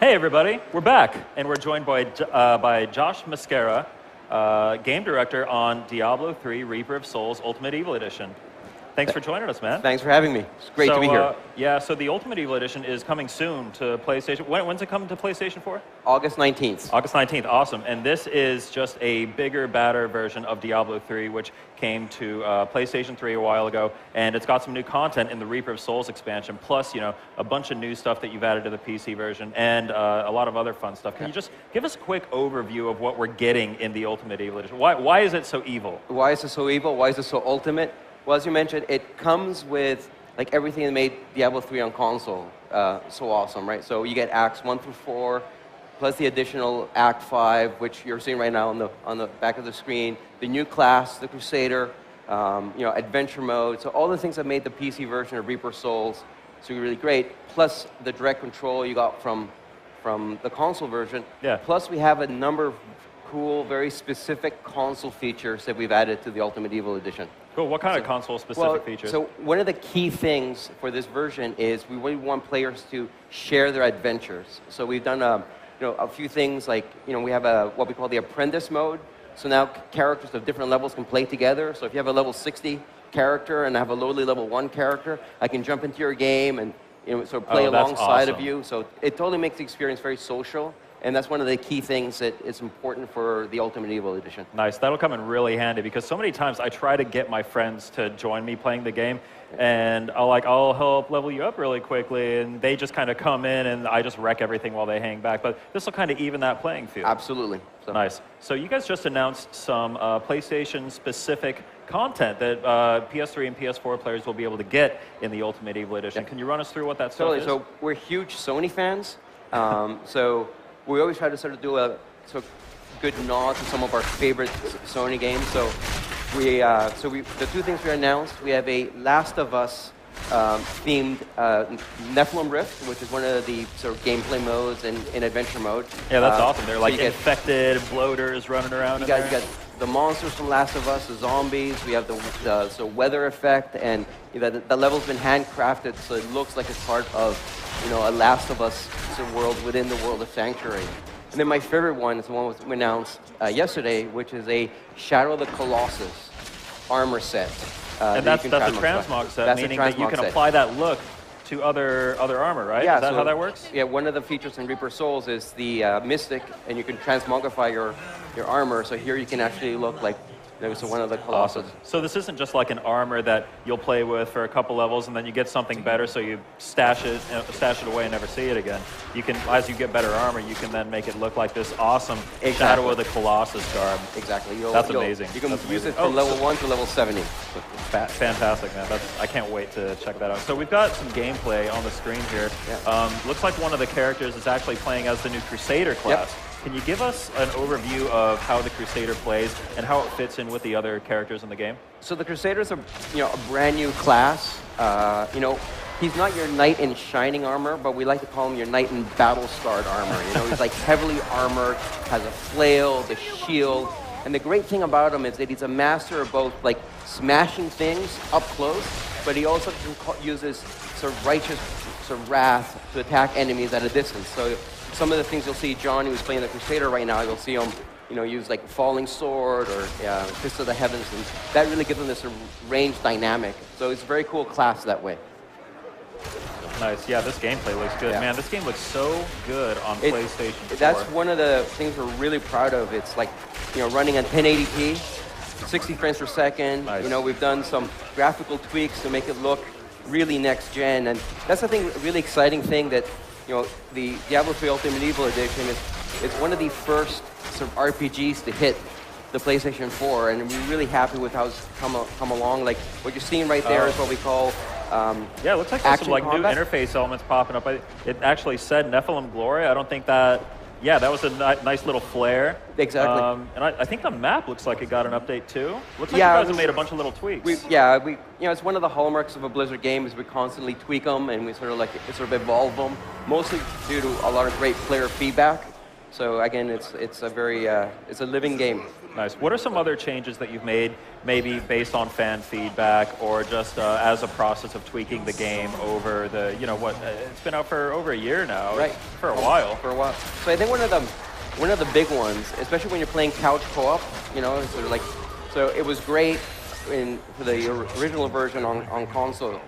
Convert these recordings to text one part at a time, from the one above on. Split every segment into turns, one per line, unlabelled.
Hey everybody, we're back, and we're joined by Josh Mascara, game director on Diablo 3 Reaper of Souls Ultimate Evil Edition. Thanks for joining us, man.
Thanks for having me. It's great to be here.
Yeah, so the Ultimate Evil Edition is coming soon to PlayStation. When's it coming to PlayStation 4?
August 19th.
August 19th, awesome. And this is just a bigger, badder version of Diablo 3, which came to PlayStation 3 a while ago, and it's got some new content in the Reaper of Souls expansion, plus, you know, a bunch of new stuff that you've added to the PC version, and a lot of other fun stuff. Can you just give us a quick overview of what we're getting in the Ultimate Evil Edition? Why is it so evil?
Why is it so evil? Why is it so ultimate? Well, as you mentioned, it comes with like everything that made Diablo 3 on console so awesome, right? So you get Acts 1 through 4, plus the additional Act 5, which you're seeing right now on the back of the screen, the new class, the Crusader, you know, adventure mode. So all the things that made the PC version of Reaper Souls so really great, plus the direct control you got from the console version.
Yeah.
Plus we have a number of cool, very specific console features that we've added to the Ultimate Evil Edition.
Cool. What kind of console-specific features?
So one of the key things for this version is we really want players to share their adventures. So we've done a few things like, you know, we have what we call the apprentice mode. So now characters of different levels can play together. So if you have a level 60 character and I have a lowly level 1 character, I can jump into your game and, you know, sort of play alongside of you. So it totally makes the experience very social. And that's one of the key things that is important for the Ultimate Evil Edition.
Nice. That'll come in really handy because so many times I try to get my friends to join me playing the game, and I'll help level you up really quickly, and they just kind of come in and I just wreck everything while they hang back. But this will kind of even that playing field.
Absolutely. So.
Nice. So you guys just announced some PlayStation-specific content that PS3 and PS4 players will be able to get in the Ultimate Evil Edition.
Yep.
Can you run us through what that stuff is?
So we're huge Sony fans. So we always try to sort of do a sort of good nod to some of our favorite Sony games. So the two things we announced, we have a Last of Us themed Nephilim Rift, which is one of the sort of gameplay modes in adventure mode.
Yeah, that's awesome. They're like infected bloaters running around.
You got the monsters from Last of Us, the zombies. We have the weather effect, and you know, the level's been handcrafted, so it looks like it's part of, you know, a Last of Us world within the world of Sanctuary. And then my favorite one is the one we announced yesterday, which is a Shadow of the Colossus armor set.
And that's a transmog set, meaning that you can apply that look to other armor, right?
Yeah,
is that how that works?
Yeah, one of the features in Reaper Souls is the Mystic, and you can transmogrify your armor. So here you can actually look like one of the Colossus.
Awesome. So this isn't just like an armor that you'll play with for a couple levels and then you get something better, so you stash it away and never see it again. You can, as you get better armor, you can then make it look like this awesome Shadow of the Colossus garb.
Exactly.
That's amazing.
You can use it from level 1 to level 70.
Fantastic, man. I can't wait to check that out. So we've got some gameplay on the screen here.
Yeah.
Looks like one of the characters is actually playing as the new Crusader class.
Yep.
Can you give us an overview of how the Crusader plays and how it fits in with the other characters in the game?
So the Crusader is a brand new class. You know, he's not your knight in shining armor, but we like to call him your knight in battle-scarred armor. You know, he's like heavily armored, has a flail, the shield, and the great thing about him is that he's a master of both like smashing things up close, but he also uses sort of righteous sort of wrath to attack enemies at a distance. So some of the things you'll see John, who's playing the Crusader right now, you'll see him, you know, use like Falling Sword or Fist of the Heavens, and that really gives him this sort of range dynamic. So it's a very cool class that way.
Nice. Yeah, this gameplay looks good. Yeah. Man, this game looks so good on PlayStation 4.
That's one of the things we're really proud of. It's like, you know, running on 1080p, 60 frames per second.
Nice.
You know, we've done some graphical tweaks to make it look really next gen, and that's the thing, really exciting thing that, you know, the Diablo 3 Ultimate Evil Edition is one of the first sort of RPGs to hit the PlayStation 4, and we're really happy with how it's come along. Like what you're seeing right there is what we call
yeah, it looks like there's some like new interface elements popping up. It actually said Nephilim Glory. I don't think that. Yeah, that was a nice little flare.
Exactly.
And I think the map looks like it got an update too. Looks like you guys have made a bunch of little tweaks.
You know, it's one of the hallmarks of a Blizzard game is we constantly tweak them and we sort of evolve them, mostly due to a lot of great player feedback. So again, it's a very it's a living game.
Nice. What are some other changes that you've made, maybe based on fan feedback or just as a process of tweaking the game over the, it's been out for over a year now.
Right.
For a while.
For a while. So I think one of the big ones, especially when you're playing couch co-op, so it was great for the original version on console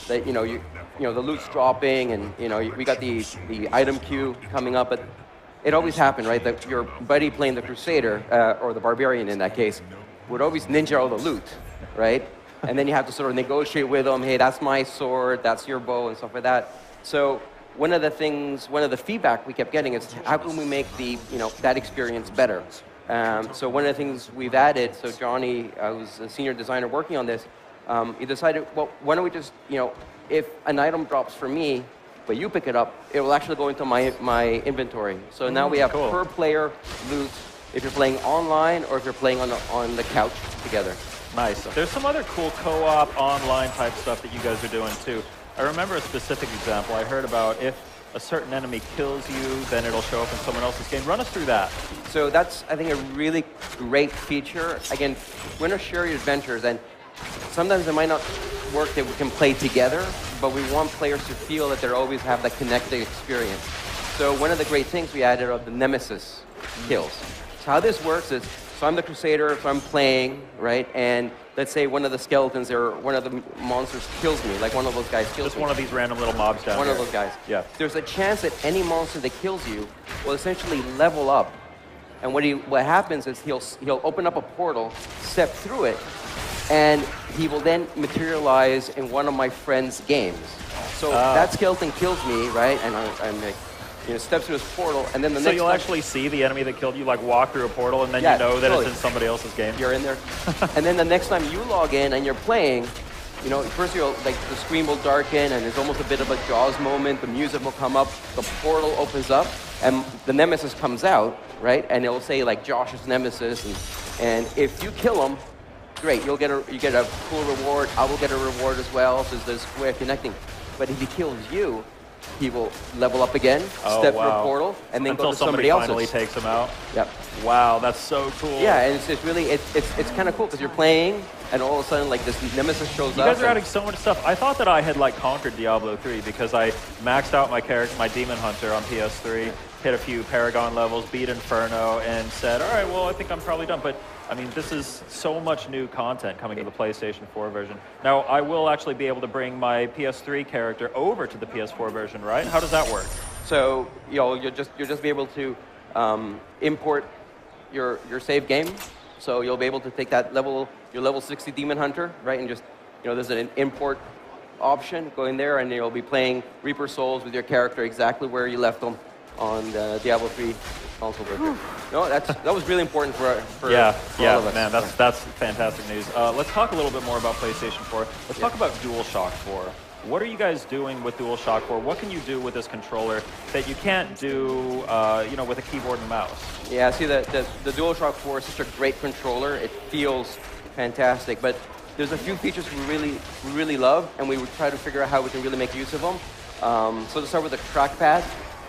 that the loot's dropping and we got the item queue coming up, but it always happened, right? That your buddy playing the Crusader, or the Barbarian in that case, would always ninja all the loot, right? And then you have to sort of negotiate with them, hey, that's my sword, that's your bow, and stuff like that. So one of the feedback we kept getting is how can we make that experience better? So one of the things we've added, so Johnny, who's a senior designer working on this, he decided, well, why don't we just, if an item drops for me, but you pick it up, it will actually go into my inventory. So now we have per player loot if you're playing online or if you're playing on the couch together.
Nice. There's some other cool co-op online type stuff that you guys are doing too. I remember a specific example I heard about. If a certain enemy kills you, then it'll show up in someone else's game. Run us through that.
So that's, I think, a really great feature. Again, we're going to share your adventures, and sometimes it might not work that we can play together, but we want players to feel that they always have that connected experience. So one of the great things we added are the Nemesis kills. So how this works is, so I'm the Crusader, so I'm playing, right? And let's say one of the skeletons or one of the monsters kills me, like one of those guys kills me.
Just one of these random little mobs down
One
here.
of those guys.
Yeah.
There's a chance that any monster that kills you will essentially level up. And what happens is he'll open up a portal, step through it, and he will then materialize in one of my friend's games. So that skeleton kills me, right? And I'm like, steps through his portal, and then the next.
So you'll actually see the enemy that killed you, like walk through a portal, and then you know that it's in somebody else's game.
You're in there, and then the next time you log in and you're playing, first the screen will darken, and there's almost a bit of a Jaws moment. The music will come up, the portal opens up, and the Nemesis comes out, right? And it'll say like Josh's Nemesis, and if you kill him, great, you get a cool reward. I will get a reward as well. So there's a way of connecting. But if he kills you, he will level up again, step through a portal, and then go to somebody else's.
Until somebody finally takes him out.
Yep.
Wow, that's so cool.
Yeah, and it's really it's kind of cool because you're playing, and all of a sudden like this Nemesis shows up.
You guys are adding so much stuff. I thought that I had conquered Diablo 3 because I maxed out my character, my Demon Hunter on PS3, hit a few Paragon levels, beat Inferno, and said, all right, well, I think I'm probably done. But I mean, this is so much new content coming to the PlayStation 4 version. Now, I will actually be able to bring my PS3 character over to the PS4 version, right? How does that work?
So you'll just be able to import your save game. So you'll be able to take that your level 60 Demon Hunter, right, and just there's an import option. Go in there, and you'll be playing Reaper Souls with your character exactly where you left them on the Diablo 3 console version. No, that was really important for all of us.
Man, that's fantastic news. Let's talk a little bit more about PlayStation 4. Let's talk about DualShock 4. What are you guys doing with DualShock 4? What can you do with this controller that you can't do, with a keyboard and mouse?
Yeah, see, the DualShock 4 is such a great controller. It feels fantastic, but there's a few features we really love, and we would try to figure out how we can really make use of them. So to start with the trackpad.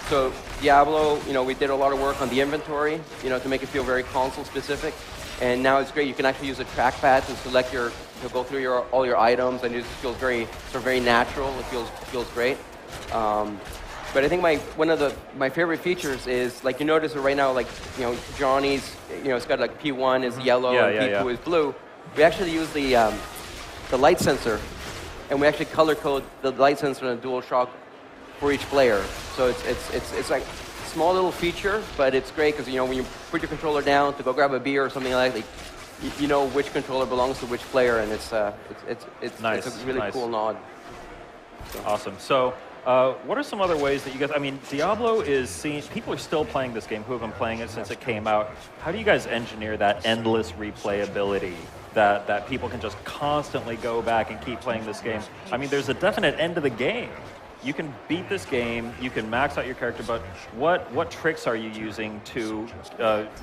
So Diablo, we did a lot of work on the inventory, to make it feel very console specific. And now it's great. You can actually use a trackpad to select to go through all your items, and it just feels very natural. It feels great. But I think one of my favorite features is you notice right now, Johnny's, it's got P1 is yellow and P2 is blue. We actually use the light sensor, and we actually color code the light sensor in a DualShock for each player. So it's like a small little feature, but it's great because when you put your controller down to go grab a beer or something like that, you know which controller belongs to which player, and it's
nice.
It's a really cool nod.
So. Awesome. So what are some other ways that you guys, Diablo is seen, people are still playing this game who have been playing it since it came out. How do you guys engineer that endless replayability that people can just constantly go back and keep playing this game? There's a definite end to the game. You can beat this game, you can max out your character, but what tricks are you using to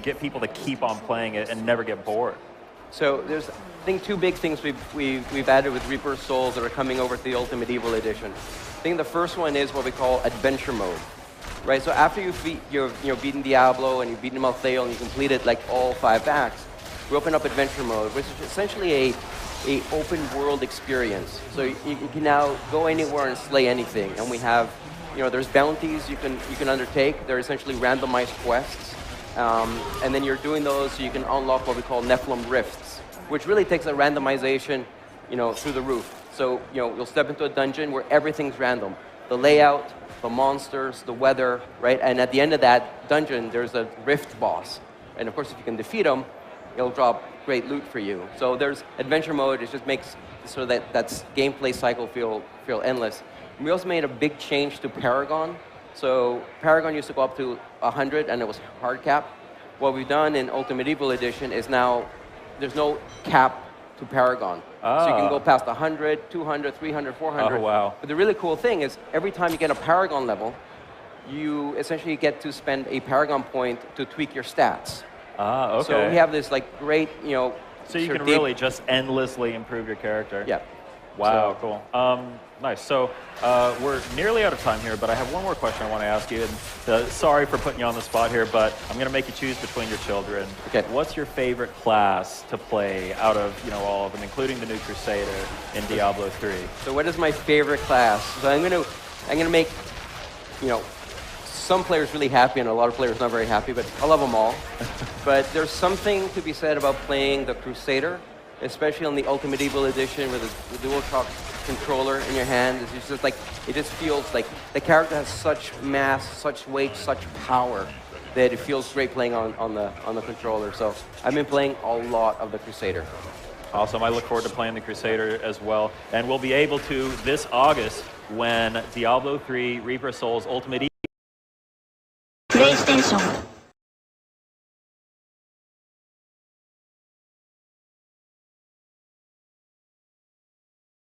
get people to keep on playing it and never get bored?
So there's, I think, two big things we've added with Reaper Souls that are coming over to the Ultimate Evil Edition. I think the first one is what we call Adventure Mode. right? So after you've beaten Diablo and you've beaten Malthael and you completed like all 5 acts, we open up adventure mode, which is essentially a open world experience. So you can now go anywhere and slay anything, and we have, there's bounties you can undertake. They're essentially randomized quests, and then you're doing those so you can unlock what we call Nephilim Rifts, which really takes a randomization, through the roof. So you'll step into a dungeon where everything's random, the layout, the monsters, the weather, right? And at the end of that dungeon, there's a rift boss, and of course, if you can defeat him, it'll drop great loot for you. So there's adventure mode. It just makes so that gameplay cycle feel endless. We also made a big change to Paragon. So Paragon used to go up to 100, and it was hard cap. What we've done in Ultimate Evil Edition is now there's no cap to Paragon. So you can go past 100, 200, 300, 400.
Oh, wow.
But the really cool thing is every time you get a Paragon level, you essentially get to spend a Paragon point to tweak your stats.
Okay.
So we have this great,
So you can really just endlessly improve your character.
Yeah.
Wow, cool. Nice. So we're nearly out of time here, but I have one more question I want to ask you. And, sorry for putting you on the spot here, but I'm going to make you choose between your children.
Okay.
What's your favorite class to play out of all of them, including the new Crusader in Diablo 3?
So what is my favorite class? So I'm gonna make, some players really happy and a lot of players not very happy, but I love them all. But there's something to be said about playing the Crusader, especially on the Ultimate Evil Edition with the DualShock controller in your hand. It's just it just feels like the character has such mass, such weight, such power that it feels great playing on the controller. So I've been playing a lot of the Crusader.
Awesome. I look forward to playing the Crusader as well. And we'll be able to this August when Diablo 3 Reaper of Souls Ultimate